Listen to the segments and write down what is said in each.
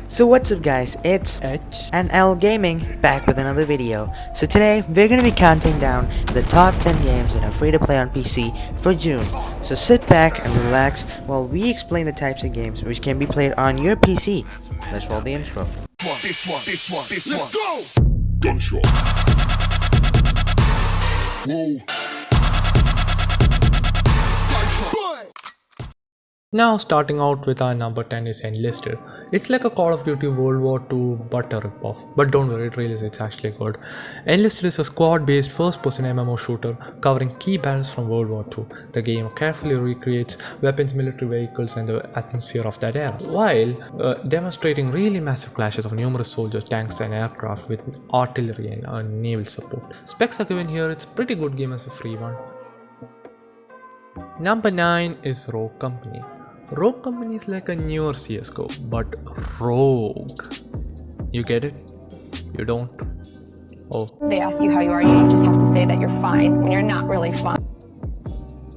So what's up guys, it's H&L Gaming back with another video. So today we're going to be counting down the top 10 games that are free to play on PC for June. So sit back and relax while we explain the types of games which can be played on your PC. Let's roll the intro. Let's go! Gunshot. Whoa. Now starting out with our number 10 is Enlisted. It's like a Call of Duty World War II but a ripoff. But don't worry, it really is, it's actually good. Enlisted is a squad-based first-person MMO shooter covering key battles from World War II. The game carefully recreates weapons, military vehicles and the atmosphere of that era, while demonstrating really massive clashes of numerous soldiers, tanks and aircraft with artillery and naval support. Specs are given here, it's a pretty good game as a free one. Number 9 is Rogue Company. Rogue Company is like a newer CSGO, but rogue. You get it? You don't? Oh. They ask you how you are, you just have to say that you're fine when you're not really fine.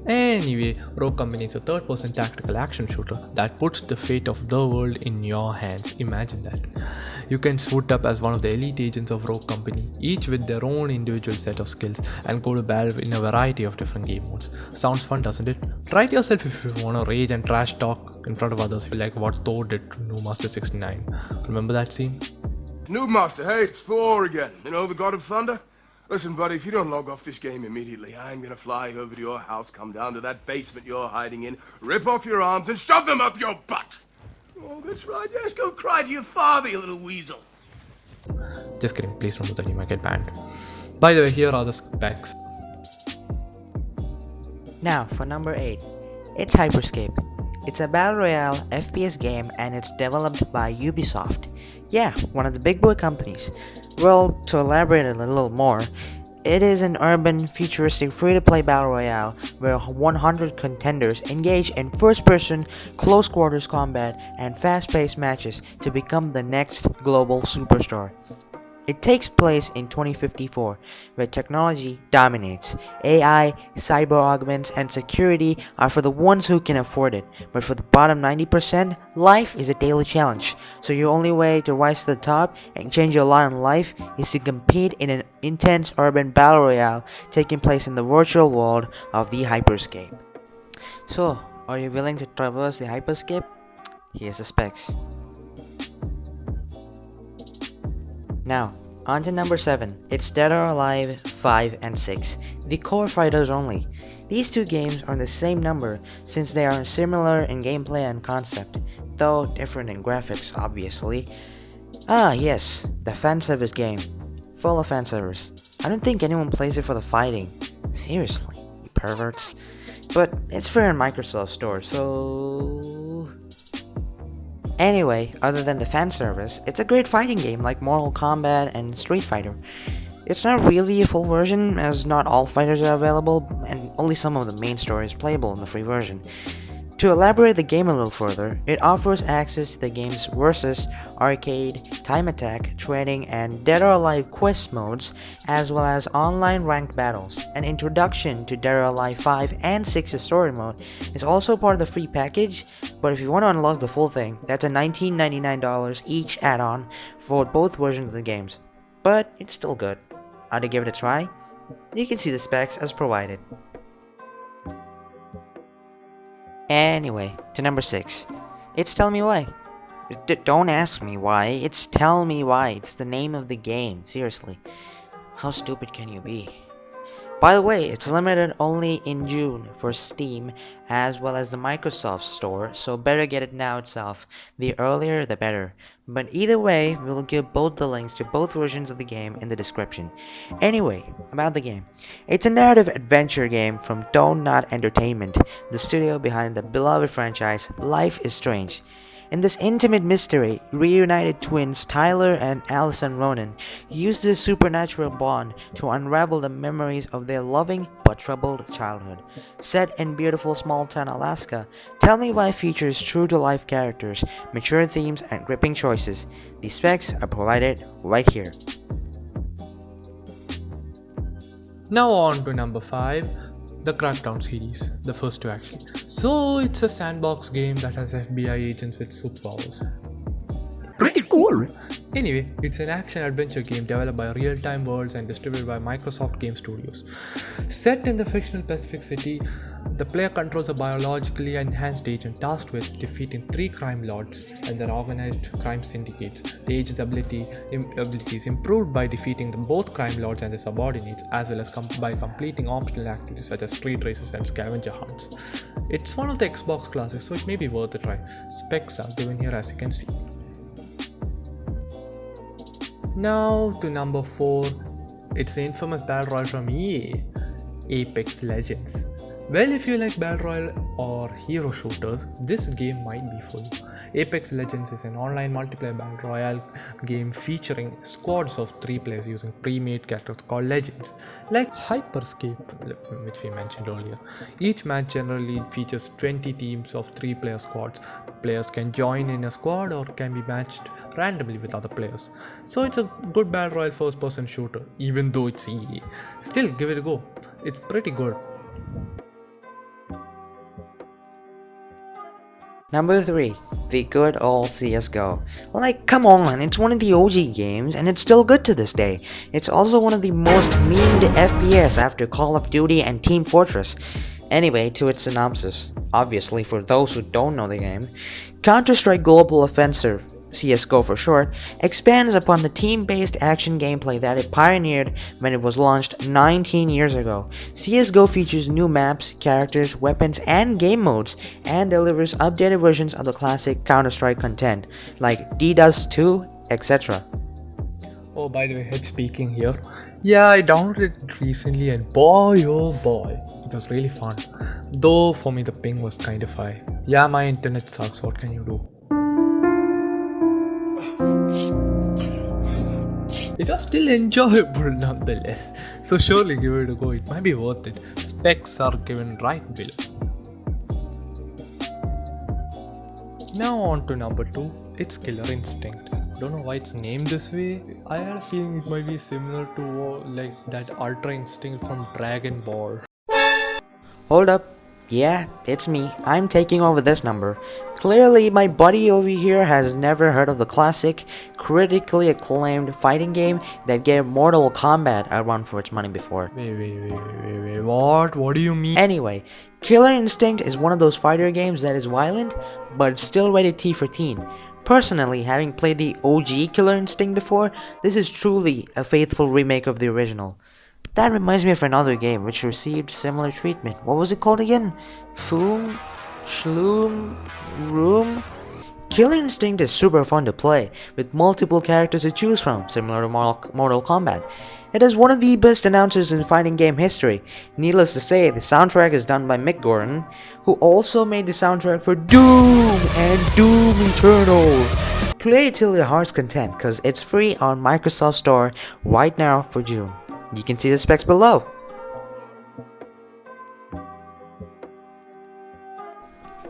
Anyway, Rogue Company is a third-person tactical action shooter that puts the fate of the world in your hands. Imagine that. You can suit up as one of the elite agents of Rogue Company, each with their own individual set of skills, and go to battle in a variety of different game modes. Sounds fun, doesn't it? Try it yourself if you want to rage and trash talk in front of others, like what Thor did to Noob Master 69. Remember that scene? Noob Master, hey, it's Thor again. You know, the god of thunder? Listen, buddy, if you don't log off this game immediately, I'm gonna fly over to your house, come down to that basement you're hiding in, rip off your arms, and shove them up your butt! Oh, that's right, yes, go cry to your father, you little weasel. Just kidding, please don't do that, you might get banned. By the way, here are the specs. Now for number 8, it's Hyperscape. It's a battle royale FPS game and it's developed by Ubisoft. Yeah, one of the big boy companies. Well, to elaborate a little more, it is an urban, futuristic, free-to-play battle royale where 100 contenders engage in first-person, close-quarters combat and fast-paced matches to become the next global superstar. It takes place in 2054, where technology dominates. AI, cyber augments, and security are for the ones who can afford it, but for the bottom 90%, life is a daily challenge. So your only way to rise to the top and change your lot in life is to compete in an intense urban battle royale taking place in the virtual world of the Hyperscape. So, are you willing to traverse the Hyperscape? Here's the specs. Now, on to number 7, it's Dead or Alive 5 and 6, the core fighters only. These two games are the same number since they are similar in gameplay and concept, though different in graphics obviously. Ah yes, the fanservice game. Full of fanservice. I don't think anyone plays it for the fighting. Seriously, you perverts. But it's free in Microsoft Store, so... Anyway, other than the fan service, it's a great fighting game like Mortal Kombat and Street Fighter. It's not really a full version, as not all fighters are available, and only some of the main story is playable in the free version. To elaborate the game a little further, it offers access to the game's versus, arcade, time attack, training, and Dead or Alive quest modes, as well as online ranked battles. An introduction to Dead or Alive 5 and 6's story mode is also part of the free package, but if you want to unlock the full thing, that's a $19.99 each add-on for both versions of the games. But it's still good. I'd give it a try. You can see the specs as provided. Anyway, to number 6. It's Tell Me Why. Don't ask me why, it's Tell Me Why. It's the name of the game, seriously. How stupid can you be? By the way, it's limited only in June for Steam as well as the Microsoft Store, so better get it now itself. The earlier the better. But either way, we'll give both the links to both versions of the game in the description. Anyway, about the game. It's a narrative adventure game from Don't Not Entertainment, the studio behind the beloved franchise Life is Strange. In this intimate mystery, reunited twins Tyler and Allison Ronan use their supernatural bond to unravel the memories of their loving but troubled childhood. Set in beautiful small-town Alaska, Tell Me Why features true-to-life characters, mature themes, and gripping choices. The specs are provided right here. Now on to number 5. The Crackdown series, the first two actually. So it's a sandbox game that has FBI agents with superpowers. Pretty cool! Anyway, it's an action-adventure game developed by Real Time Worlds and distributed by Microsoft Game Studios. Set in the fictional Pacific City, the player controls a biologically enhanced agent tasked with defeating 3 crime lords and their organized crime syndicates. The agent's abilities improved by defeating both crime lords and their subordinates, as well as by completing optional activities such as street races and scavenger hunts. It's one of the Xbox classics, so it may be worth a try. Specs are given here as you can see. Now to number 4, it's the infamous Battle Royale from EA, Apex Legends. Well, if you like Battle Royale or hero shooters, this game might be for you. Apex Legends is an online multiplayer Battle Royale game featuring squads of 3 players using pre-made characters called Legends, like Hyperscape, which we mentioned earlier. Each match generally features 20 teams of 3-player squads. Players can join in a squad or can be matched randomly with other players. So it's a good Battle Royale first-person shooter, even though it's EA. Still, give it a go. It's pretty good. Number 3, the good old CSGO. Like, come on, it's one of the OG games, and it's still good to this day. It's also one of the most memed FPS after Call of Duty and Team Fortress. Anyway, to its synopsis. Obviously, for those who don't know the game, Counter-Strike Global Offensive, CSGO for short, expands upon the team-based action gameplay that it pioneered when it was launched 19 years ago. CSGO features new maps, characters, weapons, and game modes, and delivers updated versions of the classic Counter-Strike content, like DDoS 2, etc. Oh, by the way, head speaking here. Yeah, I downloaded it recently and boy oh boy, it was really fun. Though for me the ping was kind of high. Yeah, my internet sucks, what can you do? It was still enjoyable nonetheless, so surely give it a go, it might be worth it. Specs are given right below. Now on to number 2, it's Killer Instinct. Don't know why it's named this way. I had a feeling it might be similar to like that Ultra Instinct from Dragon Ball. Hold up. Yeah, it's me. I'm taking over this number. Clearly, my buddy over here has never heard of the classic, critically acclaimed fighting game that gave Mortal Kombat a run for its money before. Wait, what? What do you mean? Anyway, Killer Instinct is one of those fighter games that is violent, but still rated T for teen. Personally, having played the OG Killer Instinct before, this is truly a faithful remake of the original. That reminds me of another game which received similar treatment. What was it called again? Foom? Shloom? Room? Killer Instinct is super fun to play, with multiple characters to choose from, similar to Mortal Kombat. It is one of the best announcers in fighting game history. Needless to say, the soundtrack is done by Mick Gordon, who also made the soundtrack for Doom and Doom Eternal. Play it till your heart's content, cause it's free on Microsoft Store right now for June. You can see the specs below.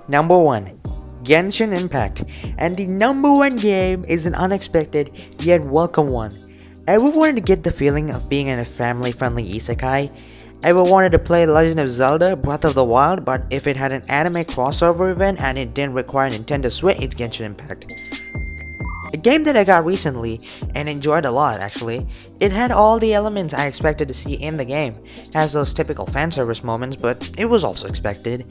Number 1. Genshin Impact. And the number 1 game is an unexpected yet welcome one. Ever wanted to get the feeling of being in a family-friendly isekai? Ever wanted to play Legend of Zelda Breath of the Wild, but if it had an anime crossover event and it didn't require Nintendo Switch, it's Genshin Impact. A game that I got recently and enjoyed a lot actually. It had all the elements I expected to see in the game. Has those typical fanservice moments, but it was also expected.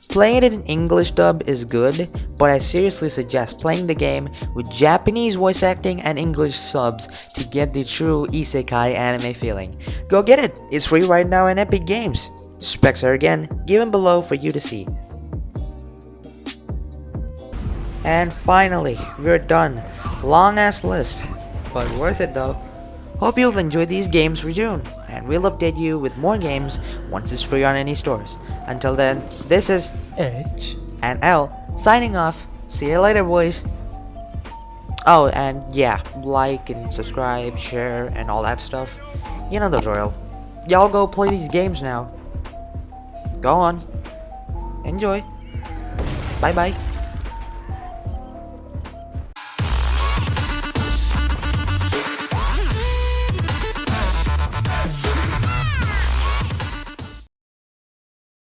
Playing it in English dub is good, but I seriously suggest playing the game with Japanese voice acting and English subs to get the true isekai anime feeling. Go get it! It's free right now in Epic Games. Specs are again given below for you to see. And finally, we're done. Long ass list, but worth it though. Hope you'll enjoy these games for June, and we'll update you with more games once it's free on any stores. Until then, this is H&L signing off. See you later, boys. Oh, and yeah, like and subscribe, share, and all that stuff. You know the drill. Y'all go play these games now. Go on. Enjoy. Bye bye.